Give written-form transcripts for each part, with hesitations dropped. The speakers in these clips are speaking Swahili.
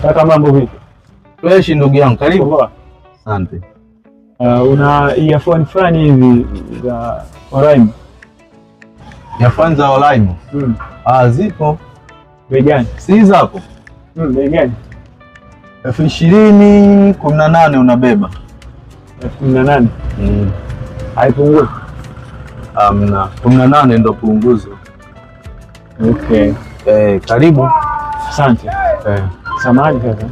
Kaka, mambo vipi? Fresh ndugu yangu, karibu. Asante. Una earphone fulani hivi za Oraimo? Earphone za Oraimo? Zipo. Bei gani? Si zapo? Bei gani? 20,000 18 unabeba. 18? Haipungui? Amna, 18 ndo punguzo. Okay. Karibu. Asante. Samahani kaka.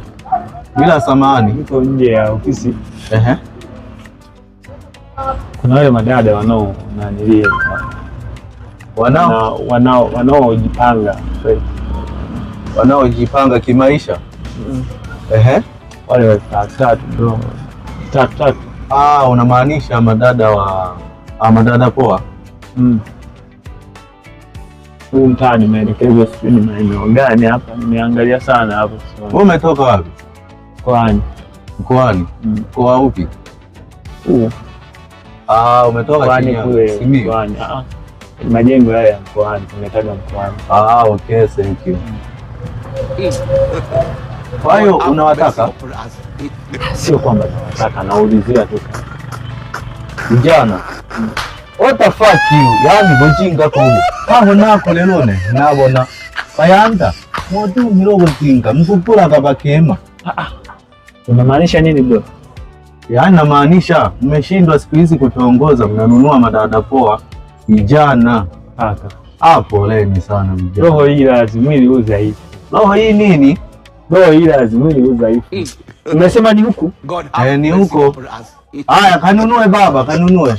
Bila samahani. Niko nje ya ofisi. Kuna wale madada wanaonilia wanaojipanga wanaojipanga kimaisha. Wale watatu bro. Tatu. Unamaanisha madada madada poa? Huu mtaa nimeelekezwa, sijui ni maeneo gani hapa, nimeangalia sana hapo. Wewe umetoka wapi? Mkoani. Mkoani? Mkoa upi? Umetoka chini Mkoani. Majengo haya ya Mkoani, tumetaja Mkoani. Okay, thank you. Kwa hiyo unawataka? Sio kwamba nawataka, naulizia tu. Vijana. What the fuck you? Yani bojinga ko. Aho nako lelone nabona. Bayanda. Modu mirogo tinga mkupura kabakema. Unamaanisha nini bro? Yaani namaanisha mmeshindwa siku hizi kutuongoza, mnanunua madada poa vijana. Poleni sana vijana. Roho hii lazima ili udhaifu. Roho hii nini? Roho hii lazima ili udhaifu. Umesema ni huku? Ni huko. Haya, kanunue baba, kanunue.